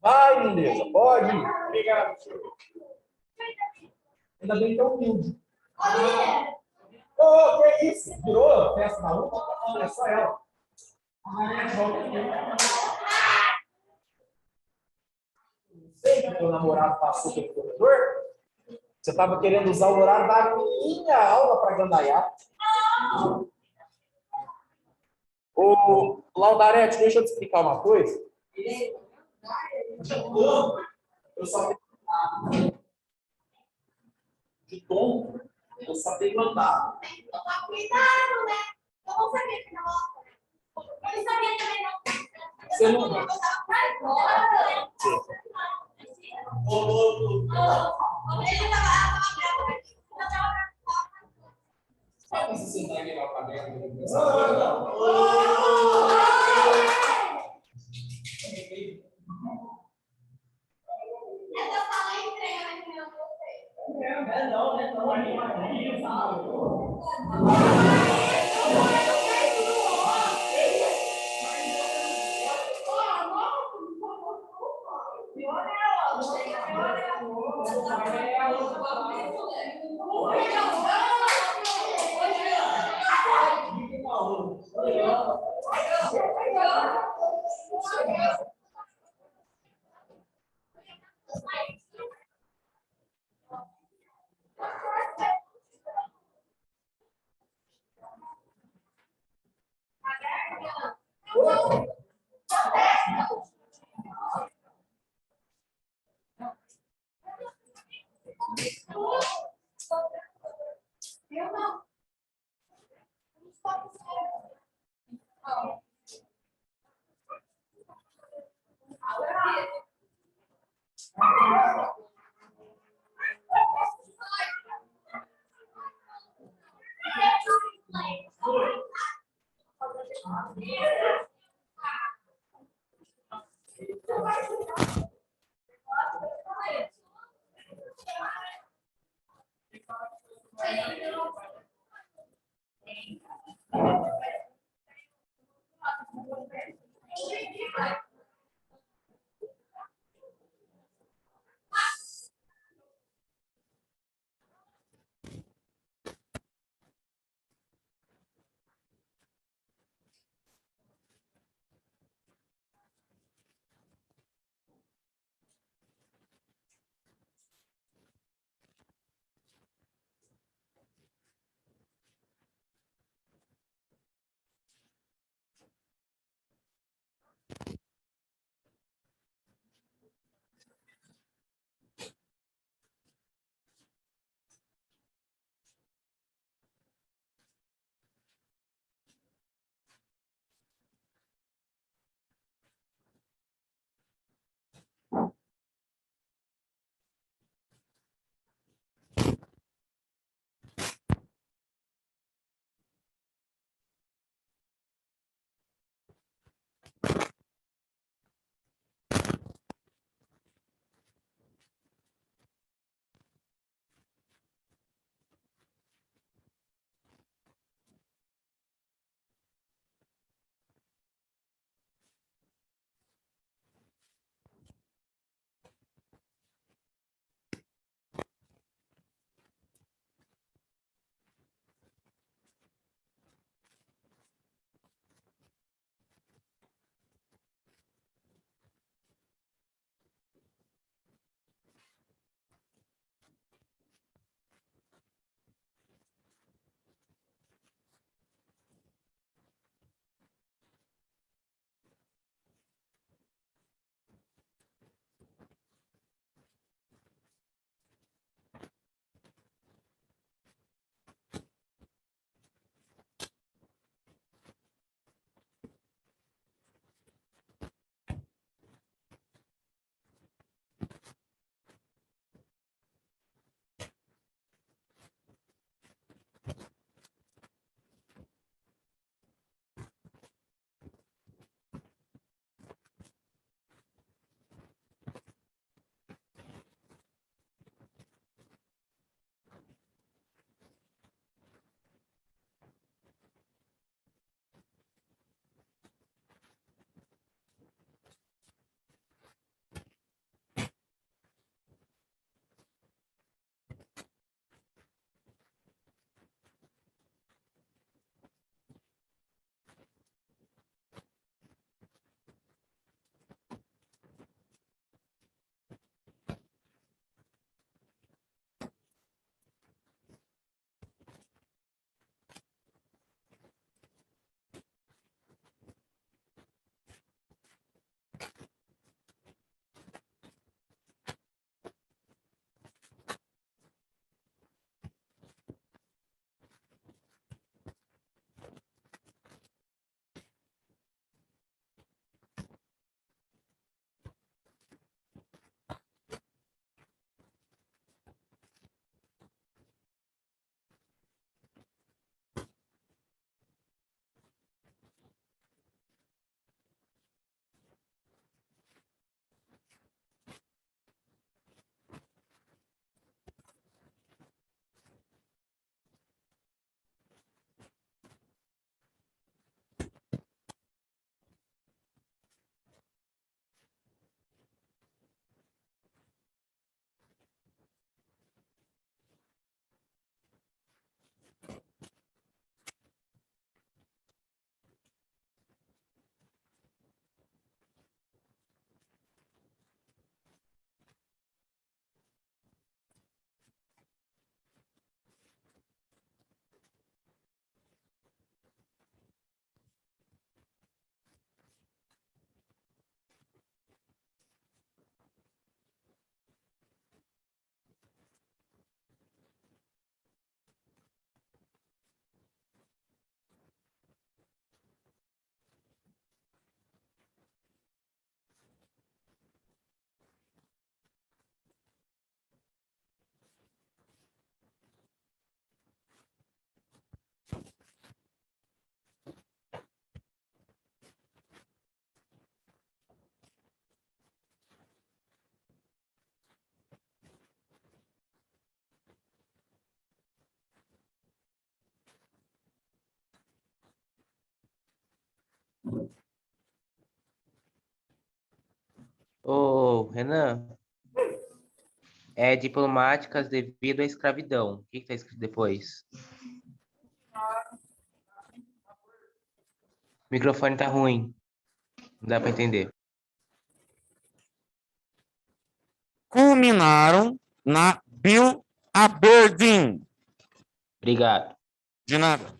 Vai, lindeza, pode ir. Obrigado, senhor. Ainda bem que é humilde. Ô, que isso? Virou a festa da última? Não, é só ela. Não sei que o teu namorado passou pelo corredor. Você estava querendo usar o horário da minha aula para gandaiar. Ô, Laudarete, deixa eu te explicar uma coisa. Eu só tenho de tom, eu só tenho andado. Cuidado, né? Eu não sabia que não. Eu não sabia também não. Você não. Ele tava. Pode se sentar aqui na cadeira. Eu não. Ô, Renan, é diplomáticas devido à escravidão. O que está escrito depois? O microfone tá ruim. Não dá para entender. Culminaram na Bill Aberdeen. Obrigado. De nada.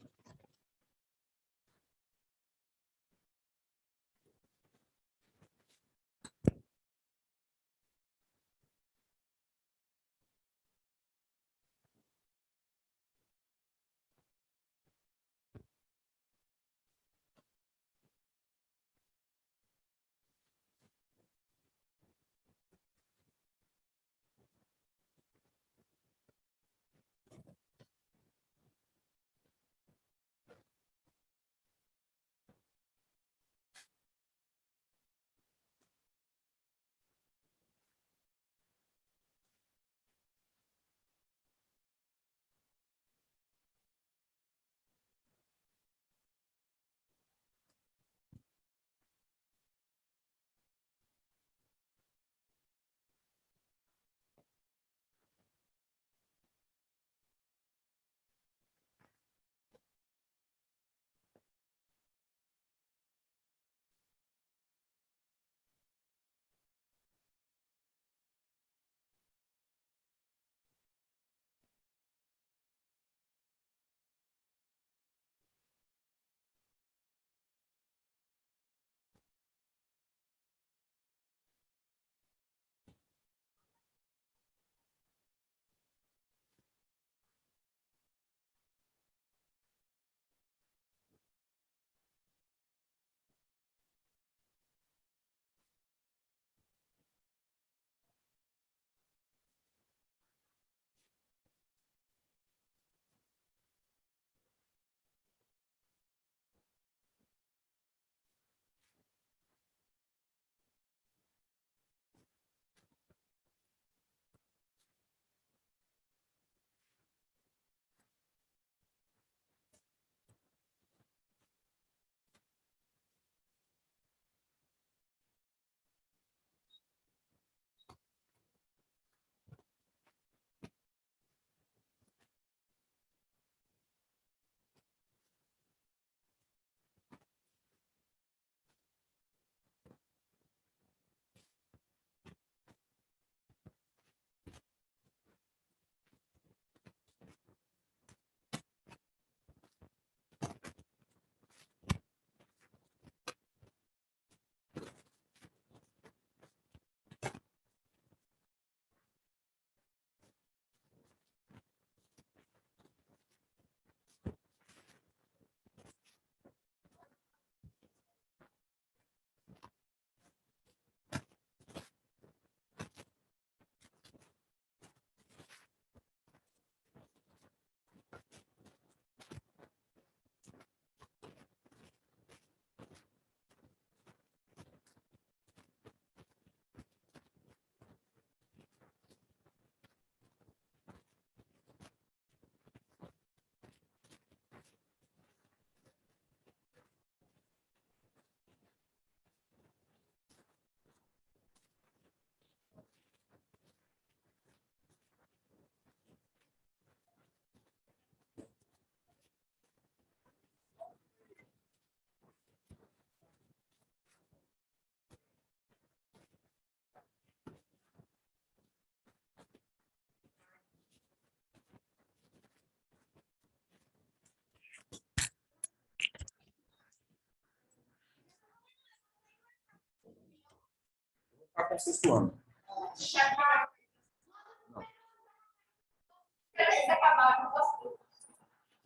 Tá com o sexto ano.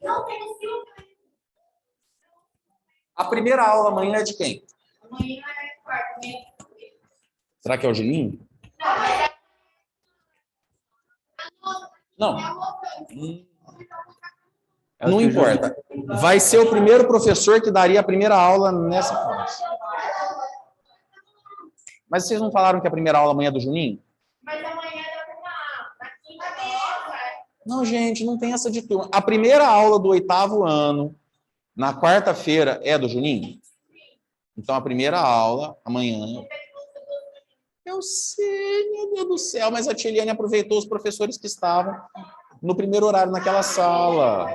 Não tem um filme. A primeira aula amanhã é de quem? Amanhã é quarto, né? Será que é o Juninho? Não, mas é Não. É o Não que o Júnior- importa. Vai ser o primeiro professor que daria a primeira aula nessa classe. Mas vocês não falaram que a primeira aula amanhã é do Juninho? Mas amanhã é na quinta-feira. Não, gente, não tem essa de turma. A primeira aula do 8º ano, na quarta-feira, é do Juninho? Então, a primeira aula, amanhã. Eu sei, meu Deus do céu, mas a tia Eliane aproveitou os professores que estavam no primeiro horário naquela sala.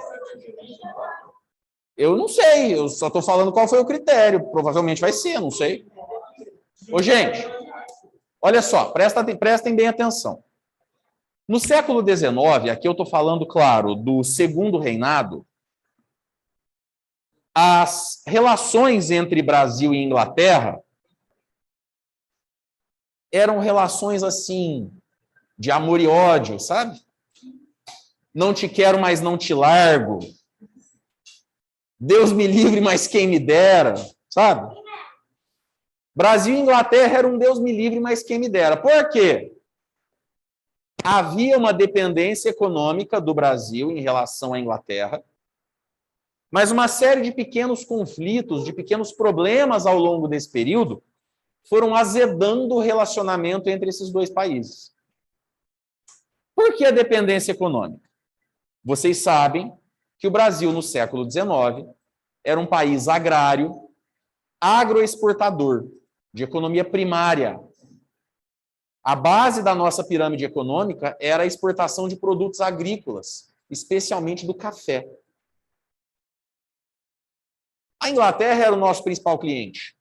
Eu não sei, eu só estou falando qual foi o critério. Provavelmente vai ser, não sei. Ô, gente, olha só, prestem bem atenção. No século XIX, aqui eu estou falando, claro, do Segundo Reinado, as relações entre Brasil e Inglaterra eram relações, assim, de amor e ódio, sabe? Não te quero, mas não te largo. Deus me livre, mas quem me dera, sabe? Brasil e Inglaterra eram um Deus me livre, mas quem me dera. Por quê? Havia uma dependência econômica do Brasil em relação à Inglaterra, mas uma série de pequenos conflitos, de pequenos problemas ao longo desse período, foram azedando o relacionamento entre esses dois países. Por que a dependência econômica? Vocês sabem que o Brasil, no século XIX, era um país agrário, agroexportador, de economia primária. A base da nossa pirâmide econômica era a exportação de produtos agrícolas, especialmente do café. A Inglaterra era o nosso principal cliente.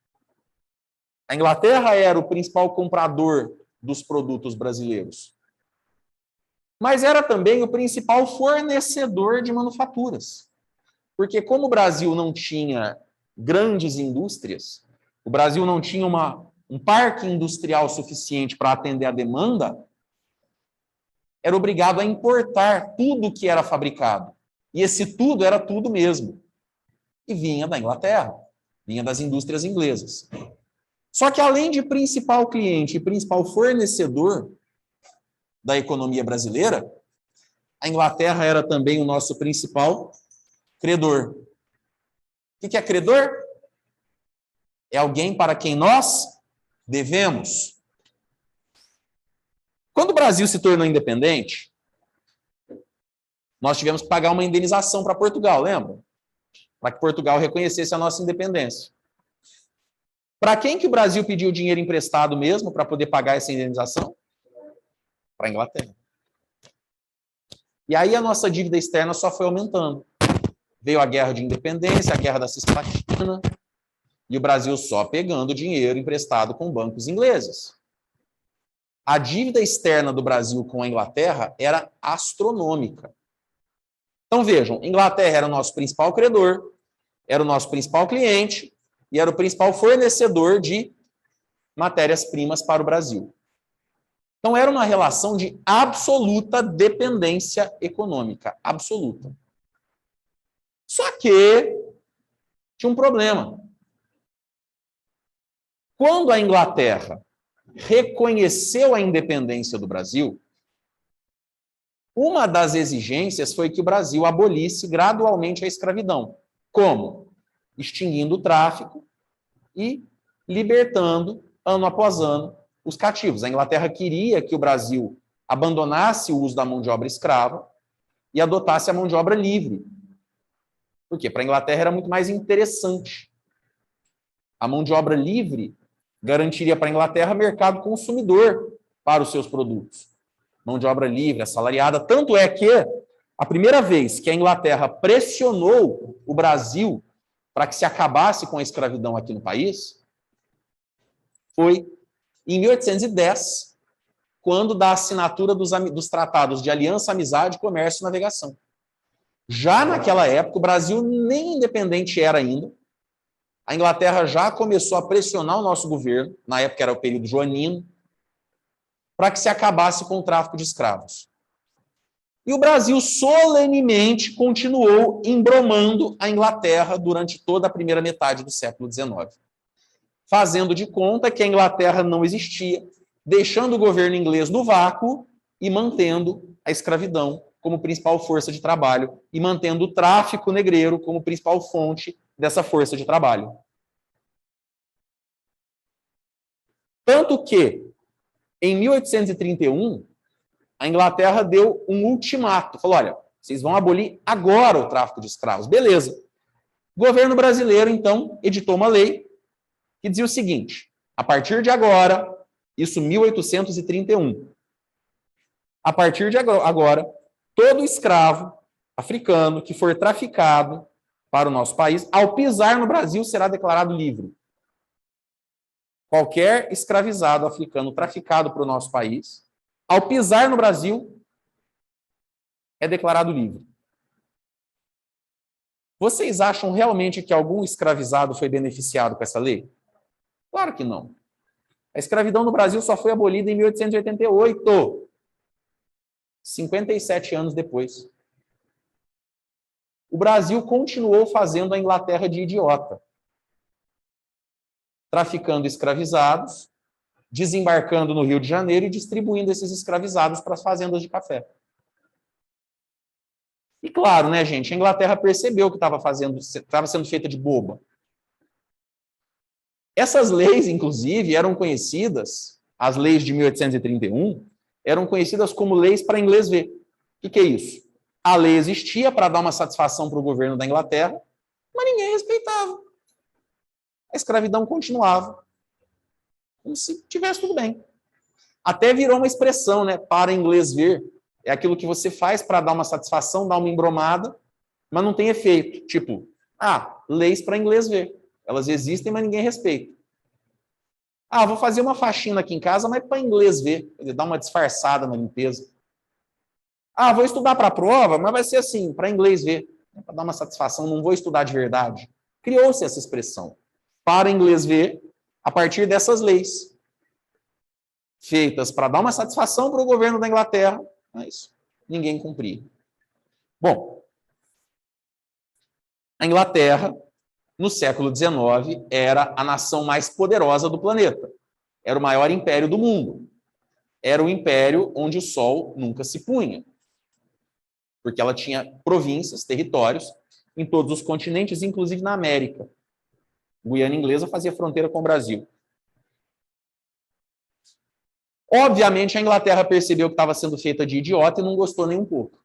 A Inglaterra era o principal comprador dos produtos brasileiros. Mas era também o principal fornecedor de manufaturas. Porque como o Brasil não tinha grandes indústrias, o Brasil não tinha um parque industrial suficiente para atender a demanda, era obrigado a importar tudo que era fabricado. E esse tudo era tudo mesmo. E vinha da Inglaterra, vinha das indústrias inglesas. Só que além de principal cliente e principal fornecedor da economia brasileira, a Inglaterra era também o nosso principal credor. O que é credor? É alguém para quem nós devemos. Quando o Brasil se tornou independente, nós tivemos que pagar uma indenização para Portugal, lembra? Para que Portugal reconhecesse a nossa independência. Para quem que o Brasil pediu dinheiro emprestado mesmo para poder pagar essa indenização? Para a Inglaterra. E aí a nossa dívida externa só foi aumentando. Veio a guerra de independência, a guerra da Cisplatina, e o Brasil só pegando dinheiro emprestado com bancos ingleses. A dívida externa do Brasil com a Inglaterra era astronômica. Então vejam, Inglaterra era o nosso principal credor, era o nosso principal cliente e era o principal fornecedor de matérias-primas para o Brasil. Então era uma relação de absoluta dependência econômica, absoluta. Só que tinha um problema. Quando a Inglaterra reconheceu a independência do Brasil, uma das exigências foi que o Brasil abolisse gradualmente a escravidão. Como? Extinguindo o tráfico e libertando, ano após ano, os cativos. A Inglaterra queria que o Brasil abandonasse o uso da mão de obra escrava e adotasse a mão de obra livre. Por quê? Para a Inglaterra era muito mais interessante. A mão de obra livre garantiria para a Inglaterra mercado consumidor para os seus produtos. Mão de obra livre, assalariada. Tanto é que a primeira vez que a Inglaterra pressionou o Brasil para que se acabasse com a escravidão aqui no país foi em 1810, quando da assinatura dos tratados de aliança, amizade, comércio e navegação. Já naquela época, o Brasil nem independente era ainda. A Inglaterra já começou a pressionar o nosso governo, na época era o período joanino, para que se acabasse com o tráfico de escravos. E o Brasil solenemente continuou embromando a Inglaterra durante toda a primeira metade do século XIX, fazendo de conta que a Inglaterra não existia, deixando o governo inglês no vácuo e mantendo a escravidão como principal força de trabalho e mantendo o tráfico negreiro como principal fonte dessa força de trabalho. Tanto que, em 1831, a Inglaterra deu um ultimato. Falou, olha, vocês vão abolir agora o tráfico de escravos. Beleza. O governo brasileiro, então, editou uma lei que dizia o seguinte: a partir de agora, isso 1831, a partir de agora, todo escravo africano que for traficado para o nosso país, ao pisar no Brasil, será declarado livre. Qualquer escravizado africano traficado para o nosso país, ao pisar no Brasil, é declarado livre. Vocês acham realmente que algum escravizado foi beneficiado com essa lei? Claro que não. A escravidão no Brasil só foi abolida em 1888, 57 anos depois. O Brasil continuou fazendo a Inglaterra de idiota, traficando escravizados, desembarcando no Rio de Janeiro e distribuindo esses escravizados para as fazendas de café. E claro, né, gente, a Inglaterra percebeu que estava sendo feita de boba. Essas leis, inclusive, eram conhecidas, as leis de 1831, eram conhecidas como leis para inglês ver. O que é isso? A lei existia para dar uma satisfação para o governo da Inglaterra, mas ninguém respeitava. A escravidão continuava, como se tivesse tudo bem. Até virou uma expressão, né, para inglês ver. É aquilo que você faz para dar uma satisfação, dar uma embromada, mas não tem efeito. Tipo, leis para inglês ver. Elas existem, mas ninguém respeita. Vou fazer uma faxina aqui em casa, mas para inglês ver. Quer dizer, dar uma disfarçada na limpeza. Vou estudar para a prova, mas vai ser assim, para inglês ver. Para dar uma satisfação, não vou estudar de verdade. Criou-se essa expressão. Para inglês ver, a partir dessas leis. Feitas para dar uma satisfação para o governo da Inglaterra, mas ninguém cumpria. Bom, a Inglaterra, no século XIX, era a nação mais poderosa do planeta. Era o maior império do mundo. Era o império onde o sol nunca se punha. Porque ela tinha províncias, territórios, em todos os continentes, inclusive na América. Guiana Inglesa fazia fronteira com o Brasil. Obviamente, a Inglaterra percebeu que estava sendo feita de idiota e não gostou nem um pouco.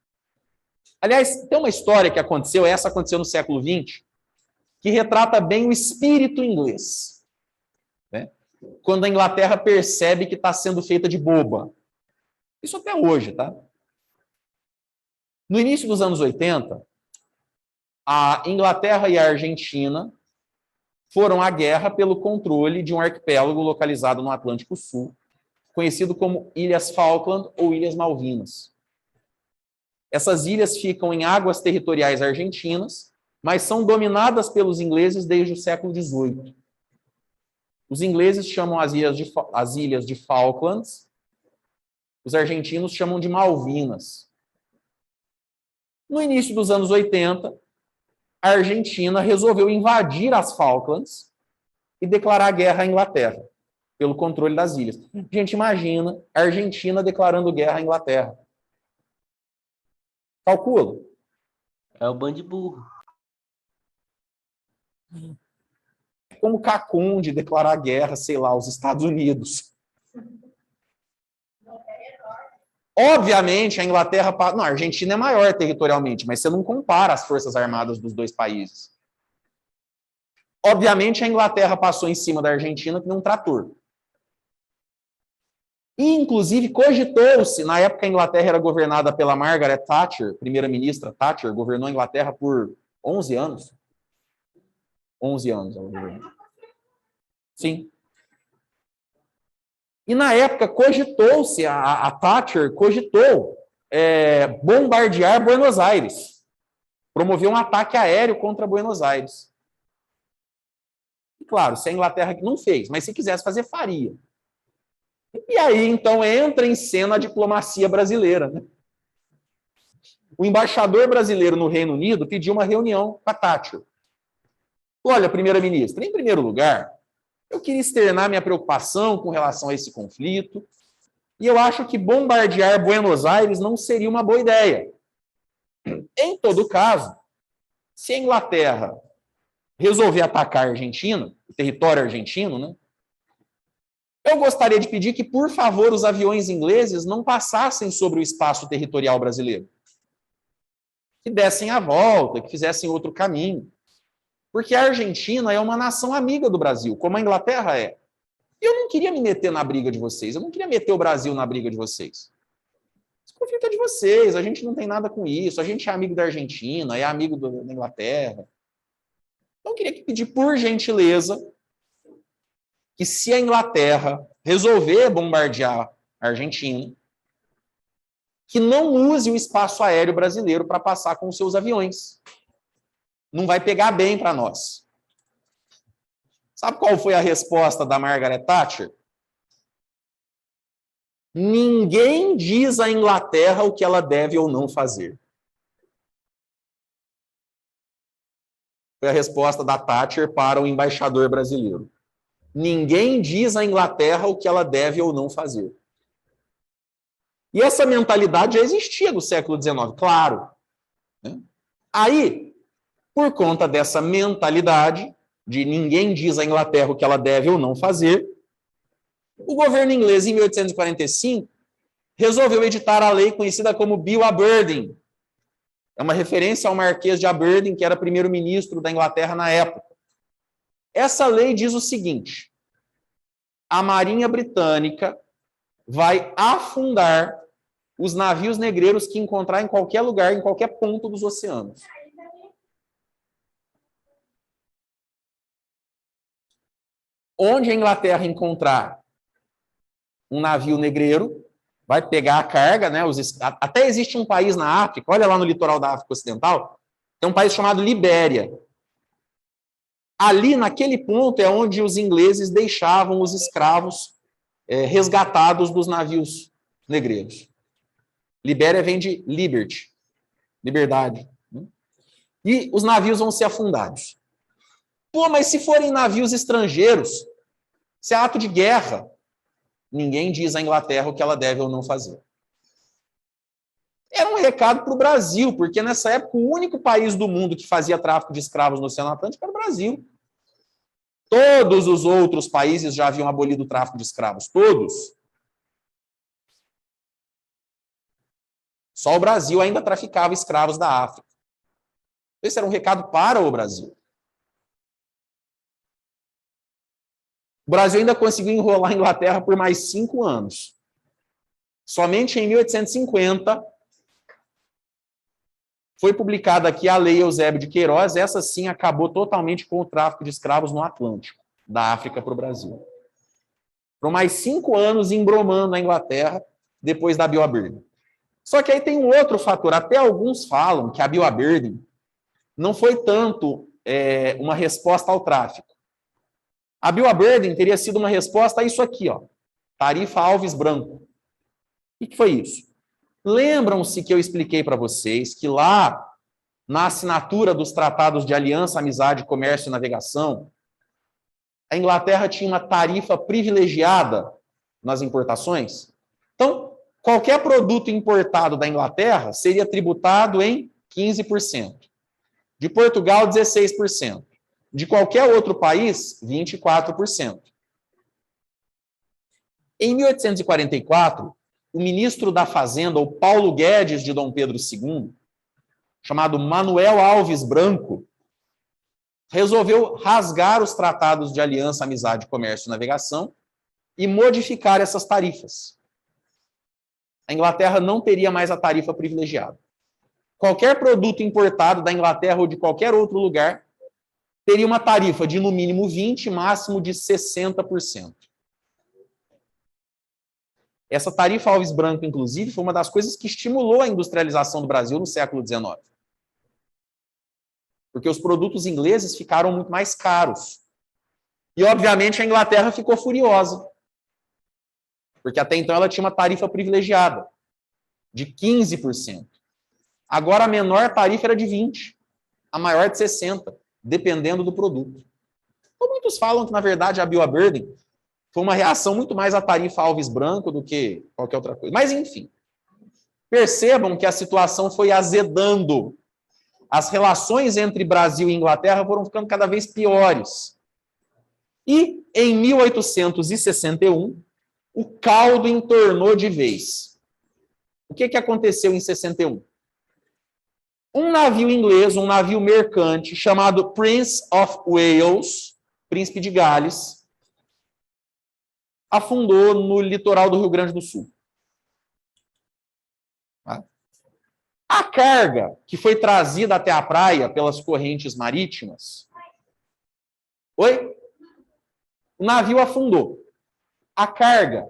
Aliás, tem uma história que aconteceu, essa aconteceu no século XX, que retrata bem o espírito inglês. Né? Quando a Inglaterra percebe que está sendo feita de boba. Isso até hoje, tá? No início dos anos 80, a Inglaterra e a Argentina foram à guerra pelo controle de um arquipélago localizado no Atlântico Sul, conhecido como Ilhas Falkland ou Ilhas Malvinas. Essas ilhas ficam em águas territoriais argentinas, mas são dominadas pelos ingleses desde o século XVIII. Os ingleses chamam as ilhas de Falklands, os argentinos chamam de Malvinas. No início dos anos 80, a Argentina resolveu invadir as Falklands e declarar guerra à Inglaterra, pelo controle das ilhas. Gente, imagina a Argentina declarando guerra à Inglaterra. Calcula. É o bando de burro. É como Cacum de declarar guerra, sei lá, aos Estados Unidos. Obviamente, a Inglaterra... Não, a Argentina é maior territorialmente, mas você não compara as forças armadas dos dois países. Obviamente, a Inglaterra passou em cima da Argentina que nem um trator. E, inclusive, cogitou-se, na época a Inglaterra era governada pela Margaret Thatcher, primeira-ministra Thatcher, governou a Inglaterra por 11 anos. 11 anos ela governou. Sim. E, na época, cogitou-se, a Thatcher cogitou bombardear Buenos Aires. Promover um ataque aéreo contra Buenos Aires. E, claro, se a Inglaterra não fez, mas se quisesse fazer, faria. E aí, então, entra em cena a diplomacia brasileira. Né? O embaixador brasileiro no Reino Unido pediu uma reunião com a Thatcher. Olha, primeira-ministra, em primeiro lugar, eu queria externar minha preocupação com relação a esse conflito, e eu acho que bombardear Buenos Aires não seria uma boa ideia. Em todo caso, se a Inglaterra resolver atacar a Argentina, o território argentino, né? Eu gostaria de pedir que, por favor, os aviões ingleses não passassem sobre o espaço territorial brasileiro. Que dessem a volta, que fizessem outro caminho. Porque a Argentina é uma nação amiga do Brasil, como a Inglaterra é. E eu não queria me meter na briga de vocês, eu não queria meter o Brasil na briga de vocês. Esse conflito é de vocês, a gente não tem nada com isso, a gente é amigo da Argentina, é amigo da Inglaterra. Então eu queria pedir, por gentileza, que se a Inglaterra resolver bombardear a Argentina, que não use o espaço aéreo brasileiro para passar com os seus aviões. Não vai pegar bem para nós. Sabe qual foi a resposta da Margaret Thatcher? Ninguém diz à Inglaterra o que ela deve ou não fazer. Foi a resposta da Thatcher para o embaixador brasileiro. Ninguém diz à Inglaterra o que ela deve ou não fazer. E essa mentalidade já existia no século XIX, claro. Aí, por conta dessa mentalidade de ninguém diz à Inglaterra o que ela deve ou não fazer, o governo inglês, em 1845, resolveu editar a lei conhecida como Bill Aberdeen. É uma referência ao Marquês de Aberdeen, que era primeiro-ministro da Inglaterra na época. Essa lei diz o seguinte: a Marinha Britânica vai afundar os navios negreiros que encontrar em qualquer lugar, em qualquer ponto dos oceanos. Onde a Inglaterra encontrar um navio negreiro, vai pegar a carga, né? Até existe um país na África, olha lá no litoral da África Ocidental, tem um país chamado Libéria. Ali, naquele ponto, é onde os ingleses deixavam os escravos resgatados dos navios negreiros. Libéria vem de liberty, liberdade. E os navios vão ser afundados. Pô, mas se forem navios estrangeiros, se é ato de guerra, ninguém diz à Inglaterra o que ela deve ou não fazer. Era um recado para o Brasil, porque nessa época o único país do mundo que fazia tráfico de escravos no Oceano Atlântico era o Brasil. Todos os outros países já haviam abolido o tráfico de escravos, todos. Só o Brasil ainda traficava escravos da África. Esse era um recado para o Brasil. O Brasil ainda conseguiu enrolar a Inglaterra por mais 5 anos. Somente em 1850 foi publicada aqui a Lei Eusébio de Queiroz. Essa sim acabou totalmente com o tráfico de escravos no Atlântico, da África para o Brasil. Por mais 5 anos embromando a Inglaterra depois da Bill Aberdeen. Só que aí tem um outro fator. Até alguns falam que a Bill Aberdeen não foi tanto uma resposta ao tráfico. A Bill Aberdeen teria sido uma resposta a isso aqui, ó, tarifa Alves Branco. O que foi isso? Lembram-se que eu expliquei para vocês que lá, na assinatura dos tratados de aliança, amizade, comércio e navegação, a Inglaterra tinha uma tarifa privilegiada nas importações? Então, qualquer produto importado da Inglaterra seria tributado em 15%. De Portugal, 16%. De qualquer outro país, 24%. Em 1844, o ministro da Fazenda, o Paulo Guedes de Dom Pedro II, chamado Manuel Alves Branco, resolveu rasgar os tratados de aliança, amizade, comércio e navegação e modificar essas tarifas. A Inglaterra não teria mais a tarifa privilegiada. Qualquer produto importado da Inglaterra ou de qualquer outro lugar teria uma tarifa de, no mínimo, 20%, máximo de 60%. Essa tarifa Alves Branco, inclusive, foi uma das coisas que estimulou a industrialização do Brasil no século XIX. Porque os produtos ingleses ficaram muito mais caros. E, obviamente, a Inglaterra ficou furiosa. Porque até então ela tinha uma tarifa privilegiada, de 15%. Agora a menor tarifa era de 20%, a maior de 60%. Dependendo do produto. Então, muitos falam que, na verdade, a Bill Aberdeen foi uma reação muito mais à tarifa Alves Branco do que qualquer outra coisa. Mas, enfim, percebam que a situação foi azedando. As relações entre Brasil e Inglaterra foram ficando cada vez piores. E, em 1861, o caldo entornou de vez. O que aconteceu em 61? um navio inglês, um navio mercante, chamado Prince of Wales, Príncipe de Gales, afundou no litoral do Rio Grande do Sul. A carga que foi trazida até a praia pelas correntes marítimas... Oi? O navio afundou. A carga,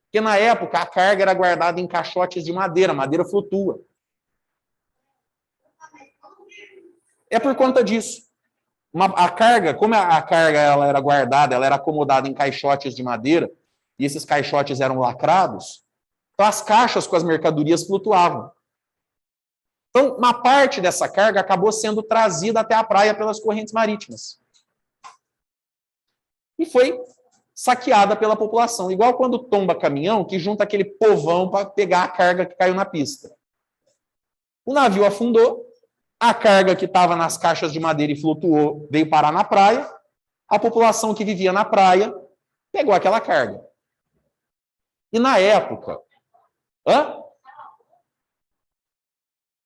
porque na época a carga era guardada em caixotes de madeira, a madeira flutua. É por conta disso. A carga, como a carga ela era guardada, ela era acomodada em caixotes de madeira, e esses caixotes eram lacrados, então as caixas com as mercadorias flutuavam. Então, uma parte dessa carga acabou sendo trazida até a praia pelas correntes marítimas. E foi saqueada pela população. Igual quando tomba caminhão, que junta aquele povão para pegar a carga que caiu na pista. O navio afundou, a carga que estava nas caixas de madeira e flutuou veio parar na praia, a população que vivia na praia pegou aquela carga. E na época... Hã?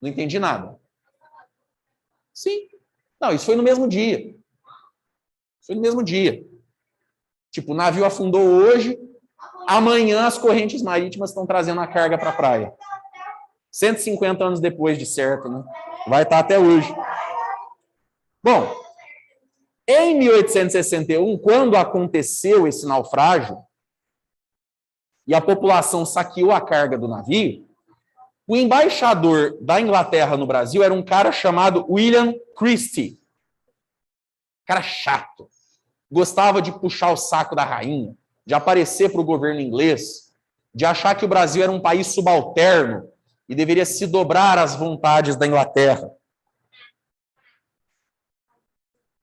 Não entendi nada. Sim. Não, isso foi no mesmo dia. Foi no mesmo dia. Tipo, o navio afundou hoje, amanhã as correntes marítimas estão trazendo a carga para a praia. 150 anos depois de certo, né? Vai estar até hoje. Bom, em 1861, quando aconteceu esse naufrágio, e a população saqueou a carga do navio, o embaixador da Inglaterra no Brasil era um cara chamado William Christie. Cara chato. Gostava de puxar o saco da rainha, de aparecer para o governo inglês, de achar que o Brasil era um país subalterno e deveria se dobrar às vontades da Inglaterra.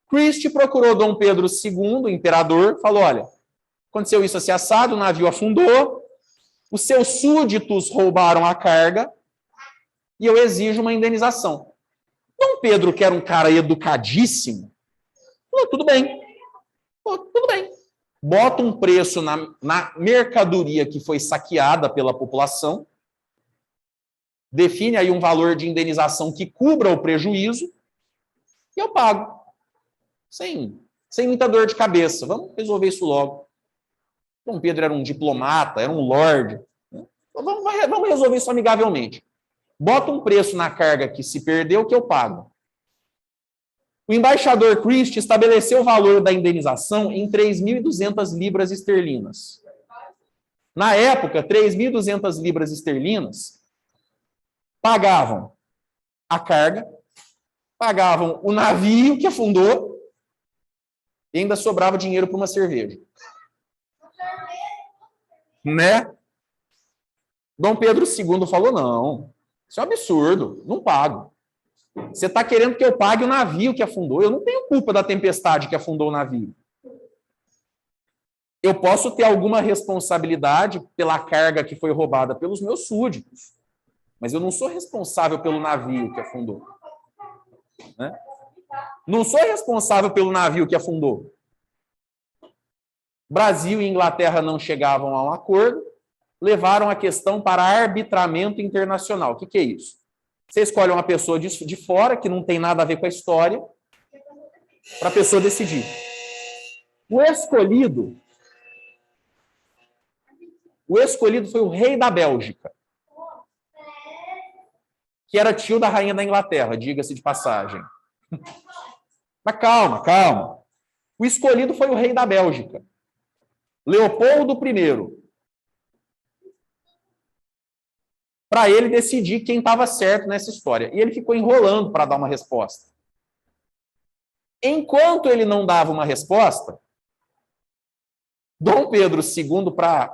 Christie procurou Dom Pedro II, o imperador, falou, olha, aconteceu isso assim assado, o navio afundou, os seus súditos roubaram a carga e eu exijo uma indenização. Dom Pedro, que era um cara educadíssimo, falou, tudo bem. Pô, tudo bem. Bota um preço na mercadoria que foi saqueada pela população, define aí um valor de indenização que cubra o prejuízo e eu pago. Sem muita dor de cabeça. Vamos resolver isso logo. Dom Pedro era um diplomata, era um lorde. Vamos resolver isso amigavelmente. Bota um preço na carga que se perdeu que eu pago. O embaixador Christie estabeleceu o valor da indenização em 3.200 libras esterlinas. Na época, 3.200 libras esterlinas pagavam a carga, pagavam o navio que afundou e ainda sobrava dinheiro para uma cerveja. Né? Dom Pedro II falou, não, isso é um absurdo, não pago. Você está querendo que eu pague o navio que afundou. Eu não tenho culpa da tempestade que afundou o navio. Eu posso ter alguma responsabilidade pela carga que foi roubada pelos meus súditos, mas eu não sou responsável pelo navio que afundou. Né? Não sou responsável pelo navio que afundou. Brasil e Inglaterra não chegavam a um acordo, levaram a questão para arbitramento internacional. O que é isso? Você escolhe uma pessoa de fora, que não tem nada a ver com a história, para a pessoa decidir. O escolhido foi o rei da Bélgica, que era tio da rainha da Inglaterra, diga-se de passagem. Mas calma. O escolhido foi o rei da Bélgica, Leopoldo I. Para ele decidir quem estava certo nessa história. E ele ficou enrolando para dar uma resposta. Enquanto ele não dava uma resposta, Dom Pedro II, para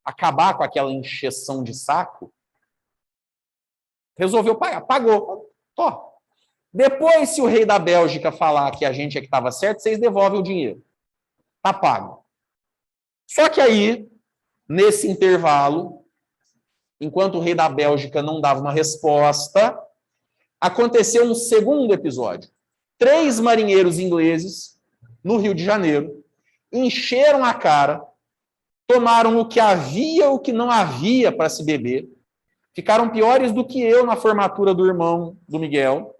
acabar com aquela encheção de saco, resolveu pagar. Pagou. Tó. Depois, se o rei da Bélgica falar que a gente é que estava certo, vocês devolvem o dinheiro. Tá pago. Só que aí, nesse intervalo, enquanto o rei da Bélgica não dava uma resposta, aconteceu um segundo episódio. 3 marinheiros ingleses, no Rio de Janeiro, encheram a cara, tomaram o que havia e o que não havia para se beber, Ficaram piores do que eu na formatura do irmão do Miguel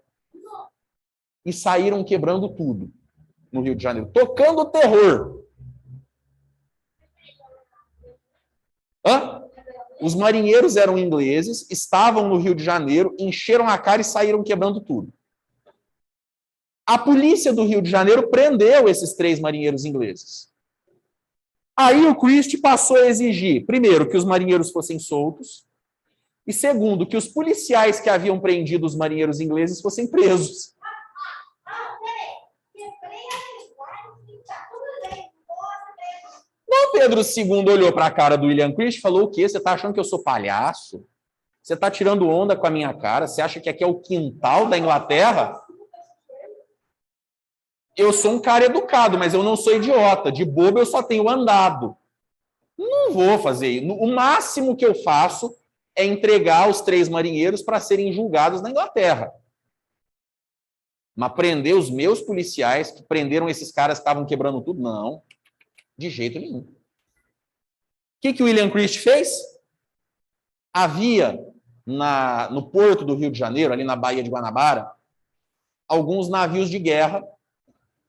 e saíram quebrando tudo no Rio de Janeiro, tocando terror. Hã? Os marinheiros eram ingleses, estavam no Rio de Janeiro, encheram a cara e saíram quebrando tudo. A polícia do Rio de Janeiro prendeu esses 3 marinheiros ingleses. Aí o Christie passou a exigir, primeiro, que os marinheiros fossem soltos, e segundo, que os policiais que haviam prendido os marinheiros ingleses fossem presos. Dom Pedro II olhou para a cara do William Christie e falou: o quê? Você está achando que eu sou palhaço? Você está tirando onda com a minha cara? Você acha que aqui é o quintal da Inglaterra? Eu sou um cara educado, mas eu não sou idiota. De bobo eu só tenho andado. Não vou fazer isso. O máximo que eu faço é entregar os 3 marinheiros para serem julgados na Inglaterra. Mas prender os meus policiais, que prenderam esses caras que estavam quebrando tudo, não. De jeito nenhum. O que o William Christie fez? Havia no porto do Rio de Janeiro, ali na Baía de Guanabara, alguns navios de guerra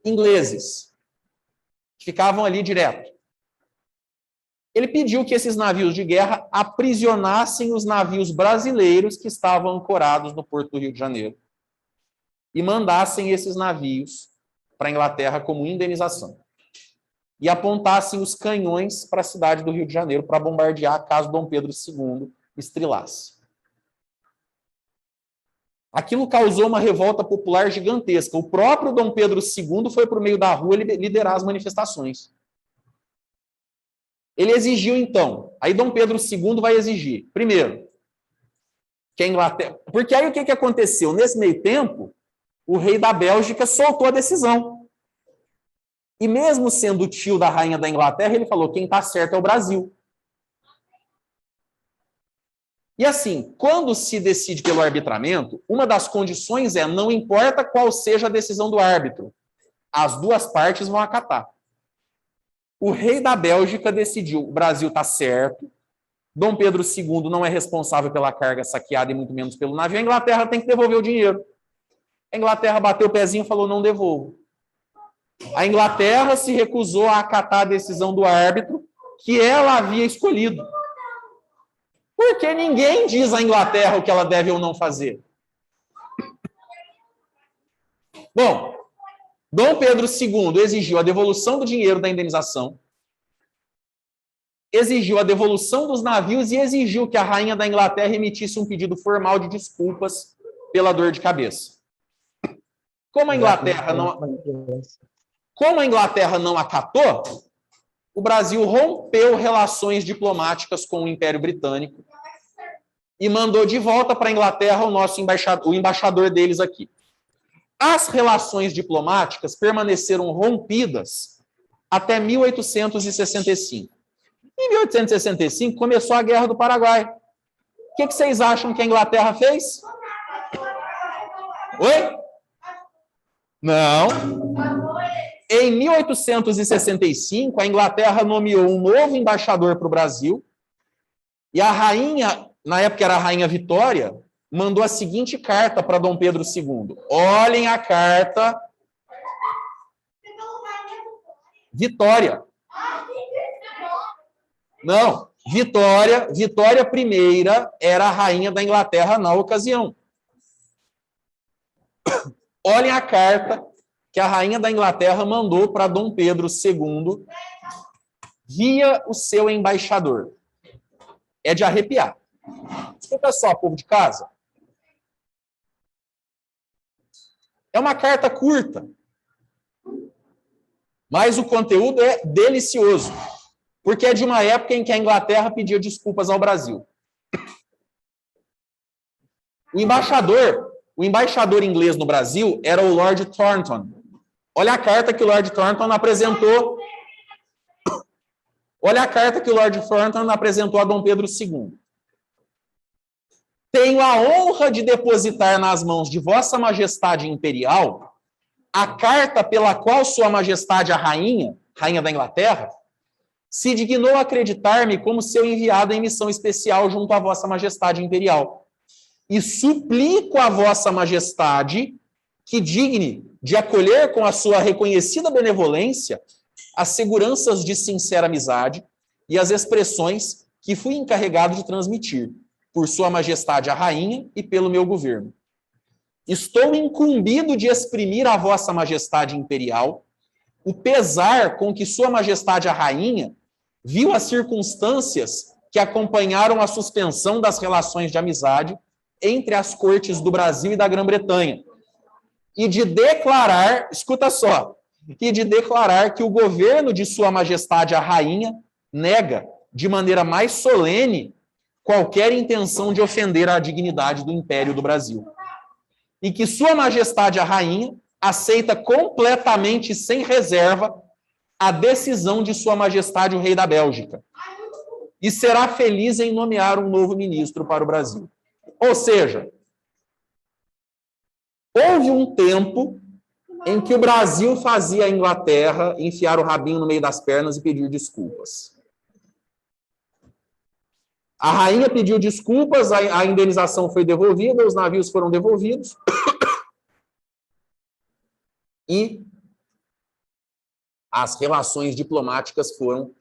ingleses, que ficavam ali direto. Ele pediu que esses navios de guerra aprisionassem os navios brasileiros que estavam ancorados no porto do Rio de Janeiro e mandassem esses navios para a Inglaterra como indenização. E apontassem os canhões para a cidade do Rio de Janeiro para bombardear caso Dom Pedro II estrilasse. Aquilo causou uma revolta popular gigantesca. O próprio Dom Pedro II foi para o meio da rua liderar as manifestações. Ele exigiu, então, aí Dom Pedro II vai exigir, primeiro, que a Inglaterra... Porque aí o que aconteceu? Nesse meio tempo, o rei da Bélgica soltou a decisão. E mesmo sendo tio da rainha da Inglaterra, ele falou: quem está certo é o Brasil. E assim, quando se decide pelo arbitramento, uma das condições é: não importa qual seja a decisão do árbitro, as 2 partes vão acatar. O rei da Bélgica decidiu: o Brasil está certo, Dom Pedro II não é responsável pela carga saqueada e muito menos pelo navio, a Inglaterra tem que devolver o dinheiro. A Inglaterra bateu o pezinho e falou: não devolvo. A Inglaterra se recusou a acatar a decisão do árbitro que ela havia escolhido. Porque ninguém diz à Inglaterra o que ela deve ou não fazer. Bom, Dom Pedro II exigiu a devolução do dinheiro da indenização, exigiu a devolução dos navios e exigiu que a rainha da Inglaterra emitisse um pedido formal de desculpas pela dor de cabeça. Como a Inglaterra não acatou, o Brasil rompeu relações diplomáticas com o Império Britânico e mandou de volta para a Inglaterra o embaixador deles aqui. As relações diplomáticas permaneceram rompidas até 1865. Em 1865 começou a Guerra do Paraguai. O que vocês acham que a Inglaterra fez? Oi? Não. Em 1865, a Inglaterra nomeou um novo embaixador para o Brasil e a rainha, na época era a rainha Vitória, mandou a seguinte carta para Dom Pedro II. Olhem a carta. Vitória. Não, Vitória I era a rainha da Inglaterra na ocasião. Olhem a carta que a rainha da Inglaterra mandou para Dom Pedro II via o seu embaixador. É de arrepiar. Escuta só, povo de casa. É uma carta curta, mas o conteúdo é delicioso, porque é de uma época em que a Inglaterra pedia desculpas ao Brasil. O embaixador inglês no Brasil era o Lord Thornton. Olha a carta que o Lord Thornton apresentou. Olha a carta que o Lord Thornton apresentou a Dom Pedro II. Tenho a honra de depositar nas mãos de Vossa Majestade Imperial a carta pela qual Sua Majestade a rainha da Inglaterra, se dignou a acreditar-me como seu enviado em missão especial junto à vossa majestade imperial. E suplico a vossa majestade que digne de acolher com a sua reconhecida benevolência as seguranças de sincera amizade e as expressões que fui encarregado de transmitir por sua majestade a rainha e pelo meu governo. Estou incumbido de exprimir à vossa majestade imperial o pesar com que sua majestade a rainha viu as circunstâncias que acompanharam a suspensão das relações de amizade entre as cortes do Brasil e da Grã-Bretanha, e de declarar, escuta só, e de declarar que o governo de sua majestade a rainha nega, de maneira mais solene, qualquer intenção de ofender a dignidade do Império do Brasil. E que sua majestade a rainha aceita completamente e sem reserva a decisão de sua majestade o rei da Bélgica e será feliz em nomear um novo ministro para o Brasil. Ou seja, houve um tempo em que o Brasil fazia a Inglaterra enfiar o rabinho no meio das pernas e pedir desculpas. A rainha pediu desculpas, a indenização foi devolvida, os navios foram devolvidos e as relações diplomáticas foram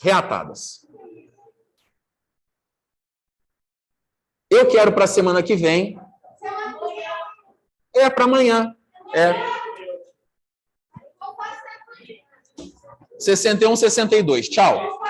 reatadas. Eu quero para a semana que vem. É para amanhã. É. 61, 62. Tchau.